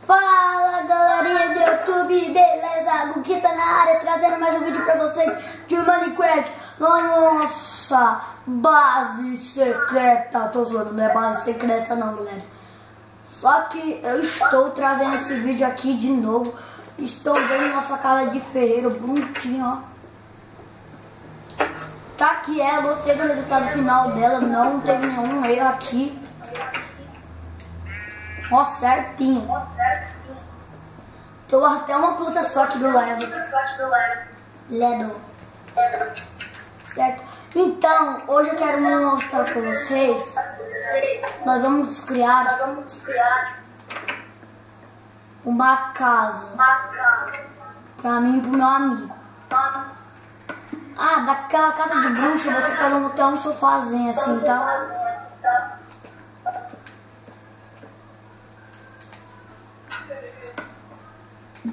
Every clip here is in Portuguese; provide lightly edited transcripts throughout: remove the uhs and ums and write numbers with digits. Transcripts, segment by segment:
Fala galerinha do YouTube, beleza? Luquita na área, trazendo mais um vídeo pra vocês de Minecraft. Nossa, base secreta. Tô zoando, não é base secreta não, galera. Só que eu estou trazendo esse vídeo aqui de novo. Estão vendo nossa casa de ferreiro bonitinho, ó. Tá aqui ela, gostei do resultado final dela, não teve nenhum erro aqui. Ó, certinho. Tô até uma pluta só aqui do lado. Ledo. Certo? Então, hoje eu quero mostrar pra vocês. Nós vamos criar uma casa pra mim e pro meu amigo. Ah, daquela casa de bruxa você pode montar um sofazinho assim, tá?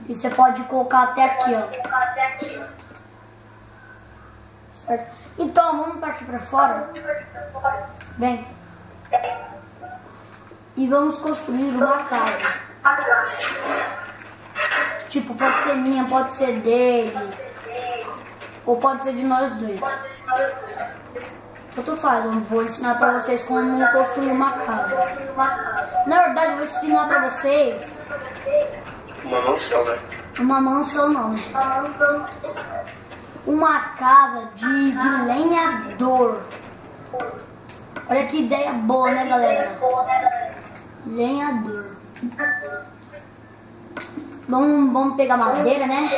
E você pode colocar até aqui, ó. Certo? Então, vamos para aqui pra fora. Vem. E vamos construir uma casa. Tipo, pode ser minha, pode ser dele. Ou pode ser de nós dois. Tanto faz, eu vou ensinar pra vocês como construir uma casa. Na verdade, eu vou ensinar pra vocês... Uma mansão, né? Uma mansão não, né? Uma casa de lenhador. Olha que ideia boa, né, galera? Lenhador. Vamos pegar madeira, né?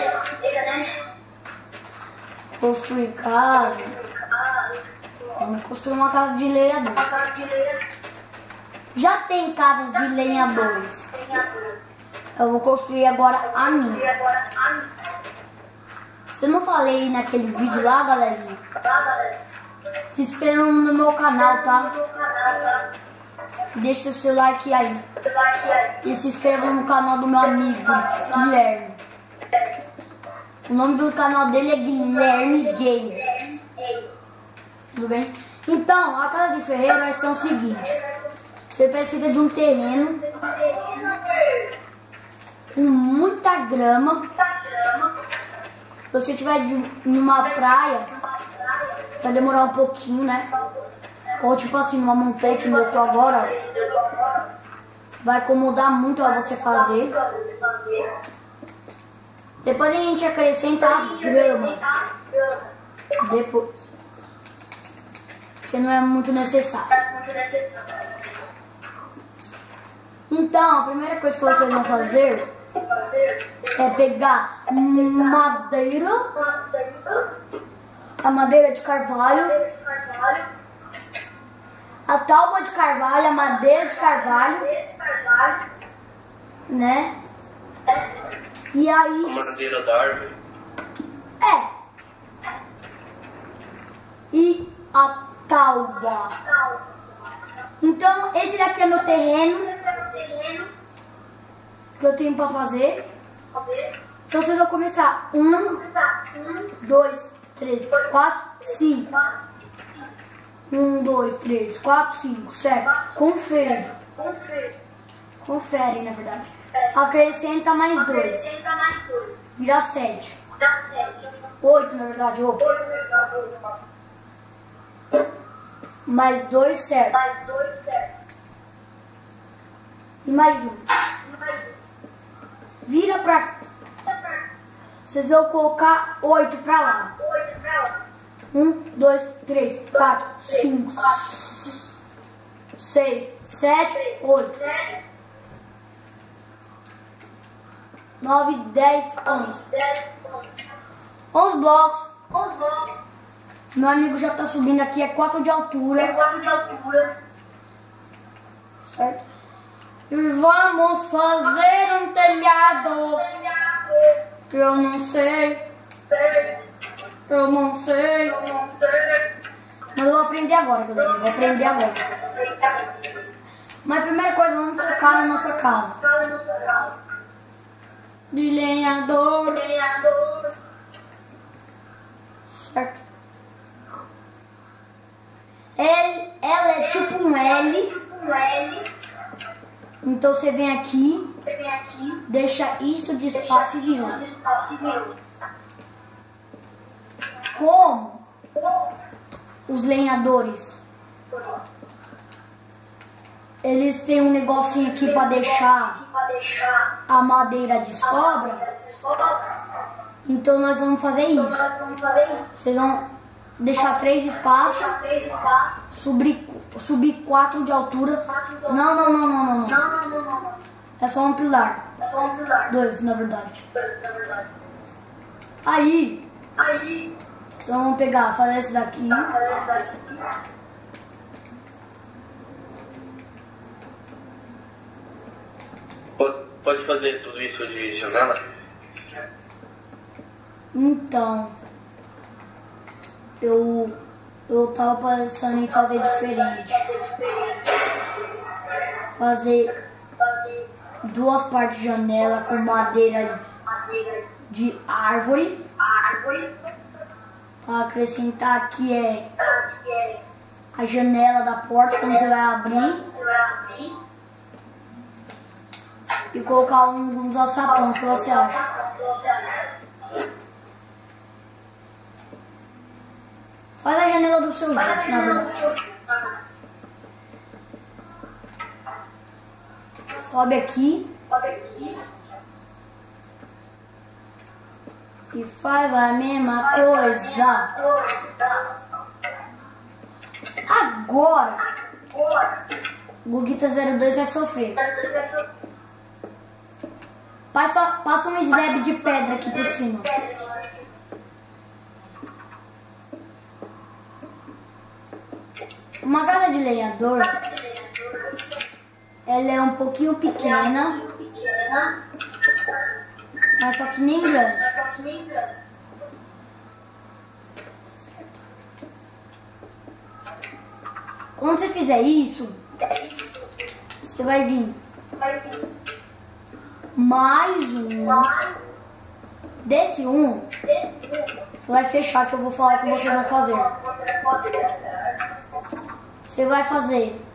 Construir casa. Vamos construir uma casa de lenhador. Já tem casas de lenhadores. Eu vou construir agora a minha. Se eu não falei naquele vídeo lá, galerinha, se inscrevam no meu canal, tá? Deixa o seu like aí. E se inscrevam no canal do meu amigo, Guilherme. O nome do canal dele é Guilherme Game. Tudo bem? Então, a casa de ferreiro vai ser o seguinte. Você precisa de um terreno com muita grama. Se você estiver numa praia, vai demorar um pouquinho, né? Ou tipo assim, numa montanha que eu tô agora, vai incomodar muito a você fazer. Depois a gente acrescenta as gramas. Depois. Porque não é muito necessário. Então, a primeira coisa que vocês vão fazer é pegar madeira, a madeira de carvalho, a tábua de carvalho, a madeira de carvalho, né? E aí... A madeira da árvore. E a tábua. Então, esse daqui é meu terreno que eu tenho pra fazer. Então vocês vão começar 1, 2, 3, 4, 5. 1, 2, 3, 4, 5, 7. Confere, na verdade. Acrescenta mais 2. Vira 7. 8, na verdade. Mais 2, certo. E mais 1. Vira pra... Vocês vão colocar 8 pra lá. 1, 2, 3, 4, 5, 6, 7, 8, 9, 10, 11. 11 blocos. Meu amigo já tá subindo aqui, é 4 de altura. Certo? E vamos fazer um telhado. Que eu não sei. Mas eu vou aprender agora, galera. Vou aprender agora. Mas a primeira coisa, vamos colocar na nossa casa. De lenhador. Certo? Ela é tipo um L. Então você vem aqui, deixa isso de espaço e vira. Como os lenhadores, eles têm um negocinho aqui para deixar a madeira de sobra. Então nós vamos fazer isso. Vocês vão deixar 3 espaços, subir 4 de altura. Não. É só um pilar. 2, na verdade. Aí, então vamos pegar, fazer esse daqui. Pode fazer tudo isso de janela? Então, eu tava pensando em fazer diferente. Fazer 2 partes de janela com madeira de árvore. Para acrescentar aqui a janela da porta quando você vai abrir. E colocar uns alçapão, o que você acha? Faz a janela do seu jeito, na verdade. Sobe aqui. E faz a mesma coisa. Agora, o Guguita 02 vai sofrer. Passa um slab de pedra aqui por cima. Uma casa de lenhador, ela é um pouquinho pequena, mas só que nem grande. Quando você fizer isso, você vai vir mais um. Desse um, você vai fechar que eu vou falar que vocês vão fazer. Você vai fazer.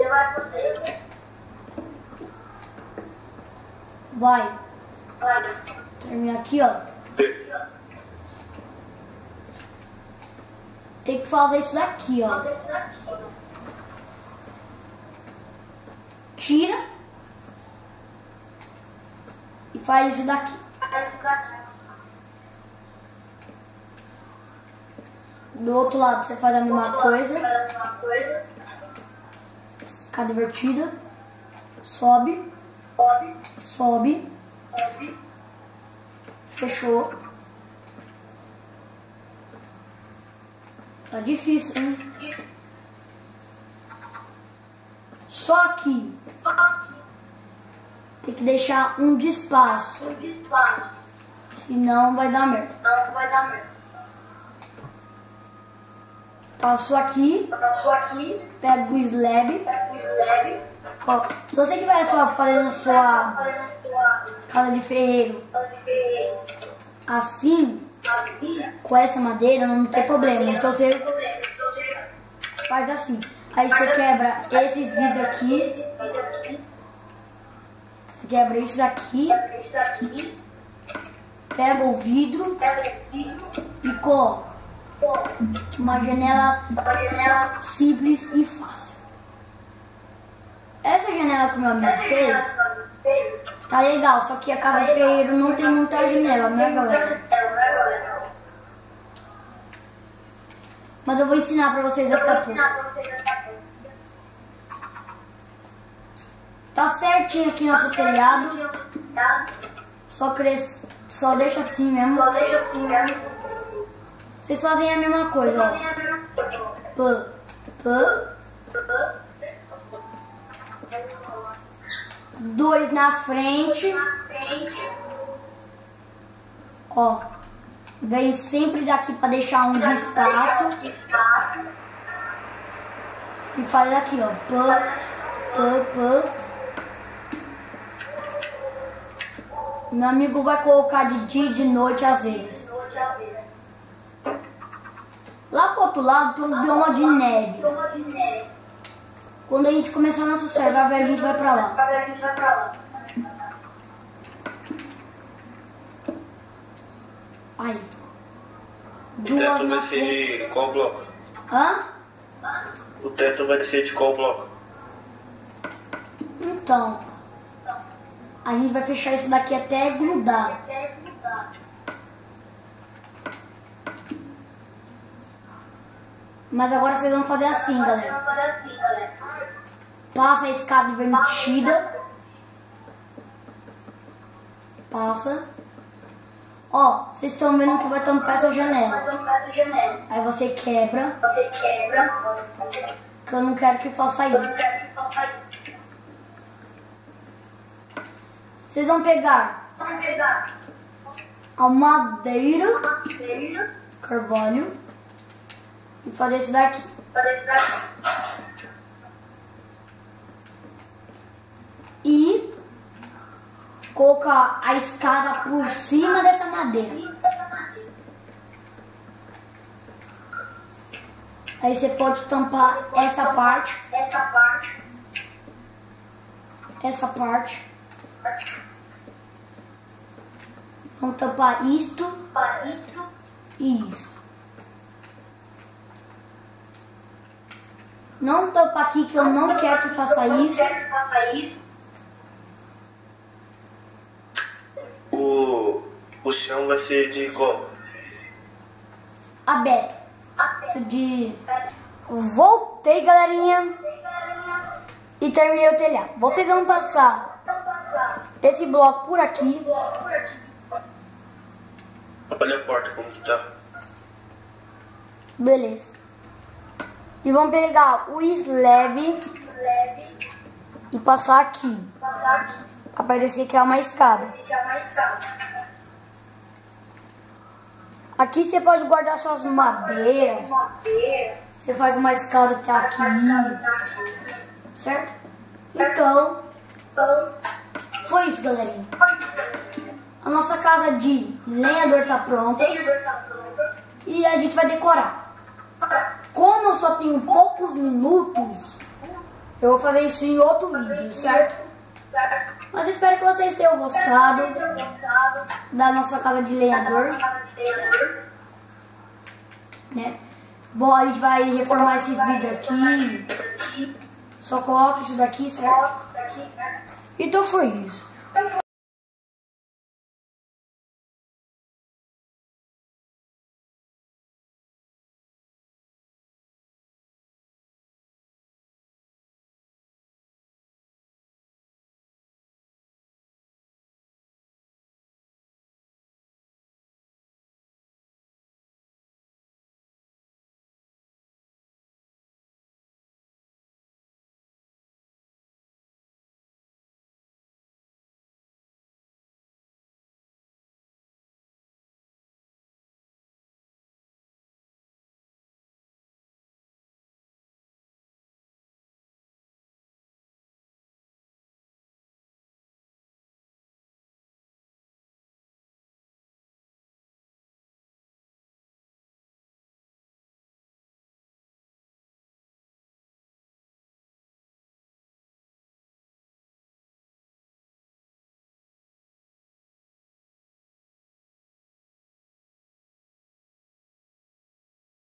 Vai. Terminar aqui, ó. Tem que fazer isso daqui, ó. Tira. E faz isso daqui. Do outro lado você faz a mesma coisa. Escada invertida. Sobe. Fechou. Tá difícil, hein? Só que tem que deixar um de espaço. Senão vai dar merda. Passou aqui. Pega o slab. Ó, se você tiver só fazendo sua casa de ferreiro assim, com essa madeira, não tem problema. Então você faz assim. Aí você quebra esse vidro aqui. Você quebra isso daqui. Pega o vidro e coloca uma janela simples e fácil. Essa janela que o meu amigo fez tá legal, só que a casa de ferreiro não tem muita janela, né, galera? Mas eu vou ensinar pra vocês daqui a pouco. Tá certinho aqui nosso telhado. Só deixa assim mesmo. Vocês fazem a mesma coisa, ó. 2 na frente. Ó. Vem sempre daqui pra deixar um de espaço. E faz aqui, ó. Meu amigo vai colocar de dia e de noite às vezes. Lá pro outro lado tem um bioma de neve. Quando a gente começar nosso server, a gente vai pra lá. Aí. O teto vai ser de qual bloco? Hã? O teto vai ser de qual bloco? Então, a gente vai fechar isso daqui até grudar. Mas agora vocês vão fazer assim, galera. Passa a escada invertida. Passa. Ó, vocês estão vendo que vai tampar essa janela. Aí você quebra. Que eu não quero que faça isso. Vocês vão pegar a madeira, carvalho, e fazer isso daqui. E colocar a escada por cima dessa madeira. Aí você pode tampar essa parte. Vamos tampar isto e isso. Não tampa aqui que eu não quero que faça isso. O chão vai ser de qual? Aberto. Voltei, galerinha. E terminei o telhado. Vocês vão passar esse bloco por aqui. Olha a porta como que tá. Beleza. E vamos pegar o slab e passar aqui. Pra parecer que é uma escada. Aqui você pode guardar suas madeiras. Você faz uma escada até aqui. Certo? Então, foi isso, galerinha. A nossa casa de lenhador tá pronta. E a gente vai decorar. Como eu só tenho poucos minutos, eu vou fazer isso em outro vídeo, certo? Mas espero que vocês tenham gostado da nossa casa de lenhador, né? Bom, a gente vai reformar esses vidros aqui. Só coloca isso daqui, certo? Então foi isso.